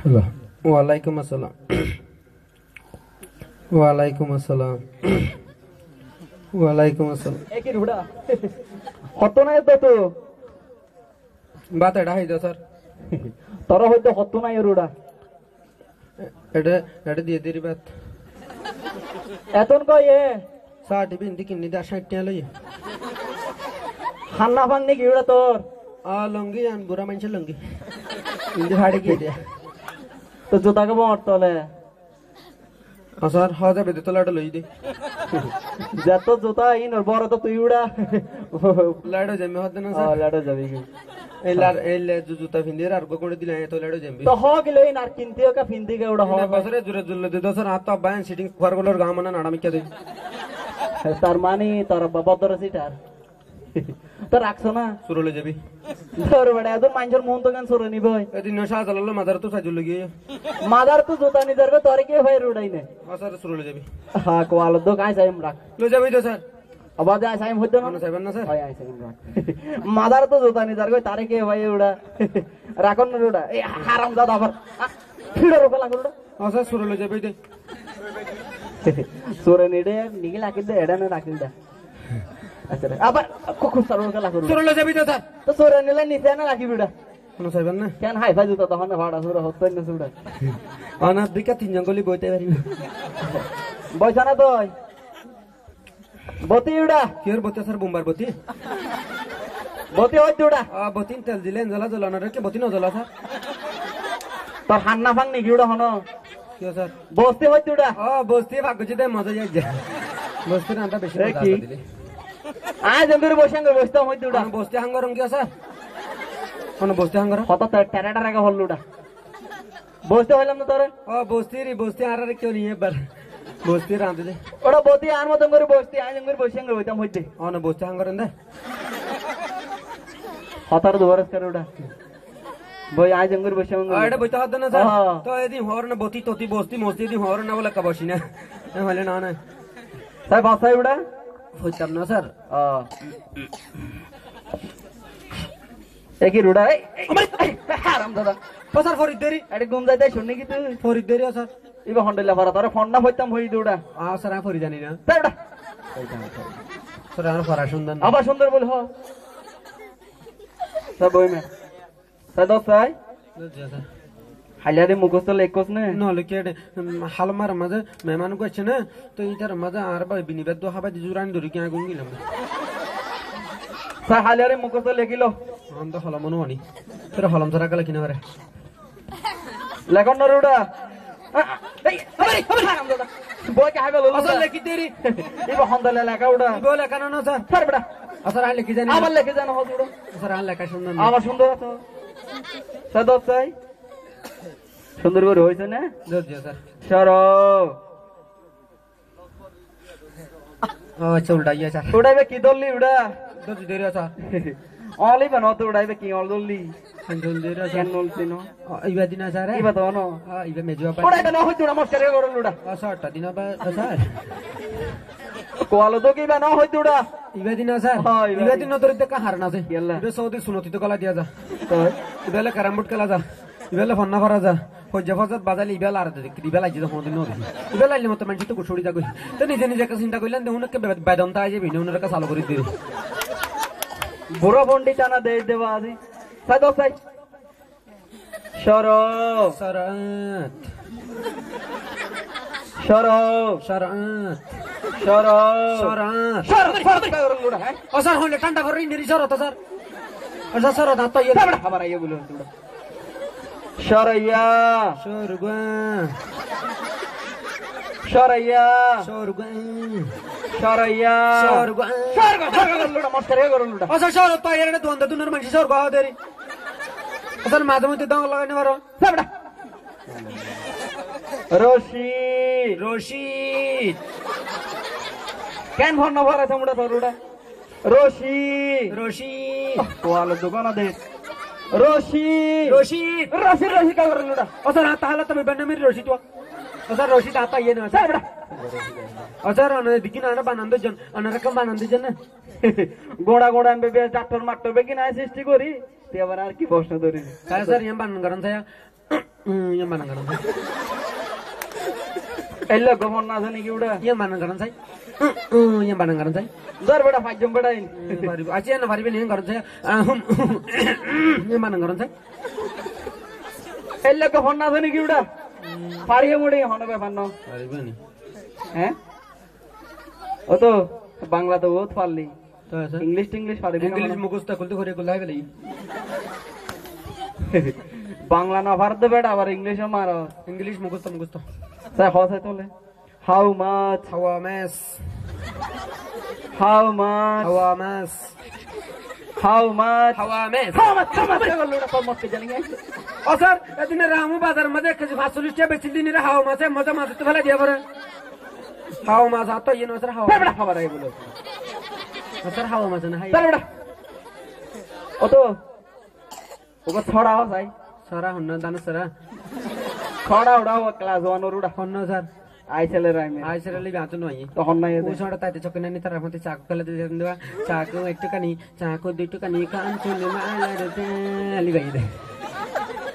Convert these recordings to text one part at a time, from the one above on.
Hello, ওয়ালাইকুম আসসালাম। ওয়ালাইকুম আসসালাম। ওয়ালাইকুম আসসালাম। কি রুড়া হতো নাই তো বাত এটা হাইদা স্যার, তোর হয়তো হতো নাই রুড়া এটা এটা দিয়ে দিরি বাত এতন কই এ স্যার টিভি ইন্দি কিন্নি দা 60 টাকা লই হান্না ভাঙনি কি রুড়া তোর লঙ্গি আন বুড়া মানুষের লঙ্গি ইন্দি হাড়ে গিয়ে দিয়া তো জুতাকে বর্তলে স্যার হাজা বেদে তোলাটা লই দে যত জুতা ইনর বড় তো তুই উড়া লাড়ো জমে হতে না স্যার। লাড়ো যাবি কি এই জুতা ফিন্দির আর গো করে দিলে তো লাড়ো জমবি তো হ গেলে আর কিনতেও কা ফিন্দি কে উড়া হ বছরে জুরে জুলে দে স্যার হাত তো বায়ান সিটিং খোয়ার গলোর গাম না নাড়ামি কে দে তার মানে তোর বাবা তোর সিটার তো রাখছ না সুরলে যাবি তোর বড় এত মানুষের মন তো গান সুরে নিব এদিন নশা চালালো মাদার তো সাজুল গিয়ে মাদার তো জুতা নি ধরবে তোর কে ভাই রুড়াই না স্যার সুরলে যাবি হ্যাঁ কোয়াল দো কাই সাইম রাখ লো যাবি তো স্যার আবার যা সাইম হইতো না সাইবেন না স্যার। হয় আই সাইম রাখ মাদার তো জুতা নি ধরবে তারে কে ভাই উড়া রাখন না উড়া এই হারাম দাদা আবার ফিড়ে রোকা লাগল উড়া স্যার সুরলে যাবি দে সুরে নিডে নিগি লাকিল দে এডা না রাখিল দে আচ্ছা আবার কুকু সারো রোকা লাগল সুরলে যাবি তো স্যার। তো সুরে নিলে নিচে না রাখি উড়া কোনো সাইবেন না কেন হাই ফাই জুতা তখন ভাড়া সুরে হতো না সুড়া অনার দিকে তিন জঙ্গলি বইতে পারি না বইছা না তুই বতি উড়া কি আর বইতে স্যার বোম্বার বতি বতি হইতে উড়া বতিন তেল দিলেন জ্বলা জ্বলানো রে কি বতি না জ্বলা স্যার তোর হান্না ফাং নিকি উড়া হনো কি স্যার বসতে হইতে উড়া বস্তি ভাগ করছি তাই মজা যাই যা বস্তির আনটা বেশি মজা কি? দিলে আজ এমনি বসে বসতে হইতে উড়া বস্তি হাঙ্গরম কি স্যার কোন বস্তি হাঙ্গরম কত টেরা টেরা হল উড়া বসতে হইলাম না তোরে বস্তি আর কেউ নিয়ে এবার বস্তি রাঁধে দে ওটা বতি আর মতন করে বসতি আজ এমনি বসে হইতাম হইতে বস্তি হাঙ্গরেন দে হতার দুবরস করে উড়া বই আজ এমনি বসে এটা বইতে হতো না স্যার। হ্যাঁ। তো এদিন হর না বতি ততি বস্তি মস্তি এদিন হর না বলে কাবসি না হলে না না তাই বাসায় উড়া হইতাম না স্যার। একই রুড়া হারাম দাদা ও স্যার ফরিদদেরি আরে ঘুম যাইতে শুনি কি তুই ফরিদদেরি স্যার। ইবা হন্ডেলা ভাড়া তোরে ফোন না হইতাম হই দৌড়া স্যার আমি ফরি জানি না তাই উড়া স্যার আমার ফরা সুন্দর না আবার সুন্দর বল হ সব বই মে সাদা সাই হালিয়ারে মুখস্থ লেখোস না নহলে কি হালমার মাঝে মেহমান করছে না তো এইটার মাঝে আর বিনিবাদ দো হাবা জুরানি ধরি কিনা গুন গেলাম সাই হালিয়ারে মুখস্থ লেখিলো আমি তো হলম আনি তোর হলম ধরা গেলে কিনা পারে লেখন না রুড়া বই কে হাইবে ললো আসল লেখি দেরি ইবা হন্ডেলা লেখা উড়া বলে কেন না স্যার। স্যার বেটা স্যার আমি লেখি জানি আবার লেখে জানো হস উড়া স্যার আর লেখা সুন্দর না আবার সুন্দর আছে সাদা সাই সুন্দর করে হইছে না স্যার। সর আচ্ছা উল্টাইয়া স্যার উড়াইবে কি দললি উড়া ধরছি দেরি স্যার। অলি বানো তো উড়াইবে কি অল দললি সঞ্জল দেরি কেন স্যার। নলছি নো ইবা দিনা স্যার ইবা তো নো ইবা মেজুয়া পাই উড়াইবে না হইতো না মস্কারে করল উড়া স্যারটা দিনা বা স্যার কোয়ালো তো কি বা না হইতো উড়া ইবা দিনা স্যার। হ্যাঁ, ইবা ইবা দিন তোর তে কাহার না আছে ইয়াল্লা। ইবা সৌদি সুনতি তো গলা দিয়া যা তো ইবেলে ক্যারামবোর্ড খেলা যা ইবেলে ফন্না করা যা হজ্জা ফজাত বাজালে ইবেল আর দেখি ইবেল আইছে তখন দিন নদী ইবেল আইলে মতো মানুষ তো গুছড়ি যা কই তো নিজে নিজে একটা চিন্তা কইলেন দেখুন কে বেদন্তা আইছে ভিন্ন ওনার কাছে চালু করে দিই বুড়ো বন্ডি টানা দে দেবা আজি সাদা সাই সর শরৎ সর শরৎ সর শরৎ সর সর করল উড়া হ্যাঁ ও স্যার হলে ঠান্ডা করে নিরি শরৎ স্যার আচ্ছা শরৎ আত্মা ইয়ে তাবড়া আবার আইয়ে বলুন উড়া সরইয়া স্বর্গা সরইয়া স্বর্গা সরইয়া স্বর্গা সর করল উড়া মস্কারে করল উড়া ও স্যার শরৎ তো এর দ্বন্দ্ব তুনার মানুষ স্বর্গ হওয়া দেরি ও স্যার মাঝে মধ্যে দঙ্গ লাগানি পারো তাবড়া রশি রশিদ কেন ভন্ন ভরা তোমরা তোরুড়া রশি রশিদ কোয়ালো দোকান দে রশি রশিদ রশি রশি কা করলুড়া ও স্যার তাহলে তুমি বেনামির রশিদ ও স্যার রশিদ আতা ইয়ে না স্যার ও স্যার অনেক দিকিন আনা বানান্দ জন অনেক রকম বানান্দ জন না গোড়া গোড়া আনবে বেশ ডাক্তার মারতে হবে কি না সৃষ্টি করি তুই আবার আর কি প্রশ্ন ধরিস স্যার ইয়াম বানান করেন sir yang mana garan sai এলে গোমন না জানি কি উড়া yang mana garan sai yang mana garan sai ধর বেটা ফাইজম বেটা in paribu aja na paribu nih garan sai yang mana garan sai এলে গোমন না জানি কি উড়া পারিয়ে মুড়ি হন ব্যাপার না paribu nih হ্যাঁ ও তো বাংলা তো বহুত পারলি তো আছে ইংলিশ পারবি না इंग्लिश मुखस्त खुलते করে গুলাই বেলাই বাংলা না পারতে বেটা আবার ইংলিশও মারো इंग्लिश मुखस्त স্যার হসে তোলে how much hawa mas how much hawa mas how much hawa mas how much লোড়া কম মত জানি ও স্যার এদিন রামু বাজার মধ্যে 45 টাকা বেচি দিন রে হাওয়া মাছে মজা মাছ তো ফেলা দিয়া পরে হাওয়া মাছ আতো ইন স্যার হাওয়া বেটা খাবার আই বলো স্যার হাওয়া মাছ না হাই চল বেটা ও তো ওকে ছড়া হসাই সারা হন্ন দান সারা ছড়া উড়াও ক্লাস 1 ওর উড়া হন্ন স্যার আই ছেলে রাইমে আই সেরা লিবি আতো নই তখন নাই ওই সময় তাইতে চকনা নি তার মধ্যে চাকু ফেলে দিয়ে দেওয়া চাকু একটু কানি চাকু দুইটু কানি কান চলে মালা রে লিবাই দে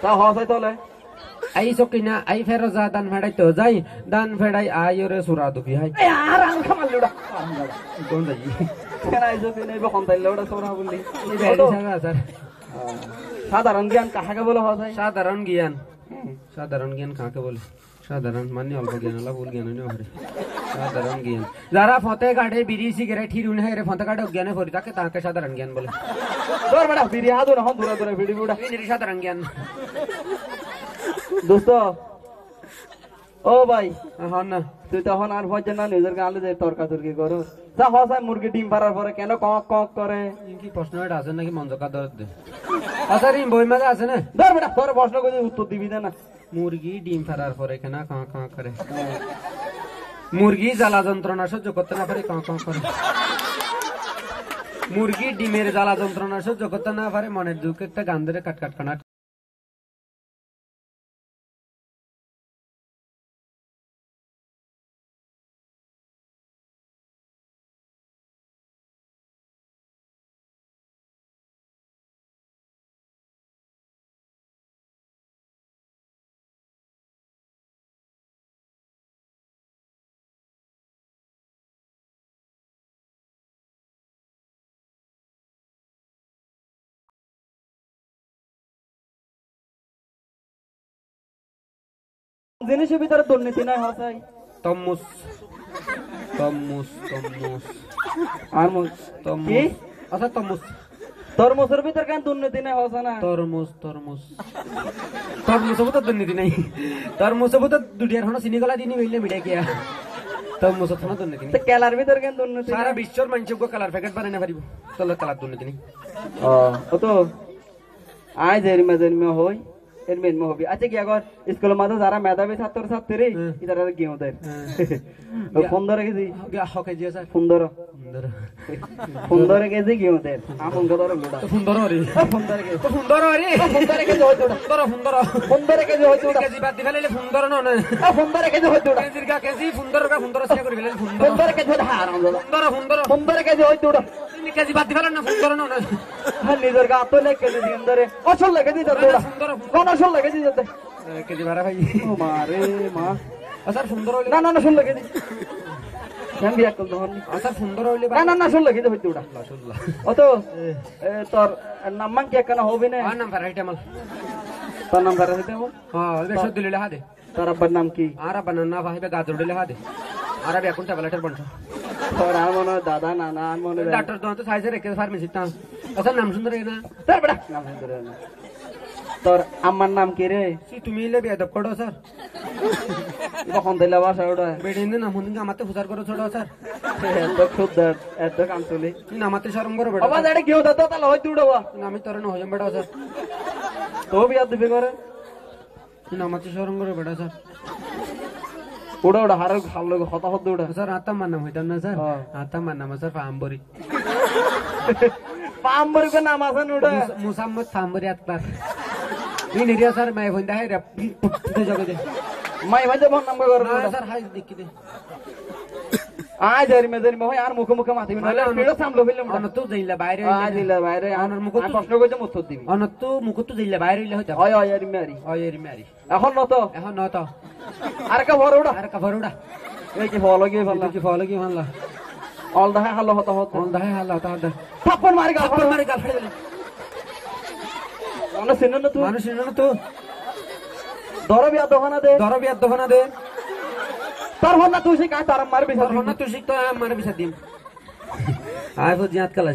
তা হসাই তোলে আই চকিনা আই ফেরজা দান ফেড়াই তো যাই দান ফেড়াই আই রে সুরা দুবি হাই এ আর আং খামাল লোড়া কোন যাই কেন আইছো তুই নেই বখন তাইলে ওটা সোরা বললি এই বেরি সাগা স্যার সাধারণ জ্ঞান কাহাকে বলে হসাই সাধারণ জ্ঞান কাকে বলে সাধারণ মানে অল্প জ্ঞান হলা ভুল জ্ঞান নয় হরে সাধারণ জ্ঞান যারা ফতে কাটে বিড়ি সিগারেট হিরুন হয় রে ফতে কাটে অজ্ঞানে পড়ি তাকে তাকে সাধারণ জ্ঞান বলে দর বেটা বিড়ি হাদু না হন দূরে দূরে বিড়ি বুড়া এই সাধারণ জ্ঞান দোস্ত ও ভাই হন না তুই তখন আর ভয় না নিজের গালে যে তর্কাতর্কি করো তা হসাই মুরগি ডিম পাড়ার পরে কেন কক কক করে কি প্রশ্ন এটা আছে নাকি মঞ্জকা দরদ দে আচ্ছা রিম বই মাঝে আছে না ধর বেটা তোর প্রশ্ন করে উত্তর দিবি না মুরগি ডিম ফাড়ার পরে কেন কাঁ কাঁ করে মুরগি জ্বালা যন্ত্রণা সহ্য করতে না পারে কাঁ কাঁ করে মুরগি ডিমের জ্বালা যন্ত্রণা সহ্য করতে না পারে মনের দুঃখ একটা গান ধরে কাট কাট কানাট জিনিসের ভিতরে দুর্নীতি নাই হসাই তমুস তমুস তমুস আর কি তমুস আচ্ছা তমুস তরমুজের ভিতর কেন দুর্নীতি নাই হসা না তরমুজ তরমুজ তরমুজ তো দুর্নীতি নাই তরমুজ তো দুটিয়ার হন চিনি গলা দিনি হইলে মিডিয়া কিয়া তরমুজ তো দুর্নীতি নাই কেলার ভিতর কেন দুর্নীতি সারা বিশ্বর মানুষকে কালার প্যাকেট বানাই না পারিব চলো কালার দুর্নীতি নাই ও তো আজ এরমে হই এরমে হবি আচ্ছা কি আগর স্কুলের মাঝে যারা মেধাবী ছাত্র ছাত্রী ইতারা গেম দেয় ফোন ধরে গেছি হকে জিয়া স্যার সুন্দর সুন্দর সুন্দর কেজি গেম দেয় আপন ধরে লোড়া সুন্দর রে সুন্দর কেজি সুন্দর রে সুন্দর কেজি হইতো সুন্দর সুন্দর সুন্দর কেজি হইতো কেজি বাদ দিলে সুন্দর না সুন্দর কেজি হইতো কেজির কা কেজি সুন্দর কা সুন্দর সে করে ফেলে সুন্দর সুন্দর কেজি হারাম দাদা সুন্দর সুন্দর সুন্দর কেজি হইতো তিনি কেজি বাদ দিলে না সুন্দর না নিজের গা তো লেগে কেজি ধরে অসল লাগে দিতে সুন্দর কোন অসল লাগে দিতে কেজি বাড়া ভাই ও মারে মা স্যার সুন্দর হইলে না না না শুন লাগে দি কেন বিয়া কল ধর স্যার সুন্দর হইলে না না না শুন লাগে দি হইতো মাশাআল্লাহ ও তো তোর নাম মান কে কেন হবে না আর নাম রাইট আমল তোর নাম ধরে দিতে হ্যাঁ বেশ দিলে লেখা দে তোর আব্বার নাম কি আর বানানা ভাইবে গাজর দিলে লেখা দে আর আমি এখন ট্যাবলেটের বন্ধ তোর আর মনে দাদা না না আর মনে ডাক্তার তো সাইজে রেখে ফার্মেসি তা আচ্ছা নাম সুন্দর না তোর বড় নাম সুন্দর না তোর আম্মার নাম কি রে তুমি লে বেদব করো স্যার কখন দিলা বাসা ওটা বেডিন না মন আমাতে ফুসার করো ছোট স্যার এত খুদর এত কান্তলি তুই নামাতে শরম করো বেটা বাবা দাঁড়ে কেউ দাদা তাহলে হয়তো উড়াবা আমি তোর না হজম বেটা স্যার তো বিয়া দিবে করে তুই নামাতে শরম করো বেটা স্যার উড়া উড়া হার হাল হতা হত উড়া স্যার আতা মান নাম হইতাম না স্যার আতা মান নাম স্যার ফাম্বরি পাম্বরি কো নাম আছে উড়া মুসাম্মদ ফাম্বরি আতবার এই নিরিয়া স্যার মাই ফোন দেখাই রে জগে দে মাই ভাই যেমন নাম করে না স্যার হাই দেখি দে আয় ধরি মেজের মহ আর মুখে মুখে মাতিবি নাহলে পেড়ো সামলো ফেললাম অন তো যাইলা বাইরে আয় দিলা বাইরে অনর মুখ আর প্রশ্ন কইতে উত্তর দিবি অন তো মুখ তো যাইলা বাইরে হইলে হইতা হয় হয় এরি মারি ওই এরি মারি এখন ন তো এখন ন তো আর কা বড় ওড়া আর কভার উড়া এই কি ফলো গিয়ে ফেললা কি ফলো কি মানলা অল দা হালো হতো হতো কোন দাহে হালা তা দা থাপ্পড় মারি গা থাপ্পড় মারি গাল ফেলে অন সিন না তুই মানুষ না তো দরবিয়া দোকানা দে দরবিয়ার দোকানা দে তোর হন না তুই সে কাজ তার মারবি তোর হন না তুই শিখ তো আমার বিছা দিম আয় ফুজিয়াত কালা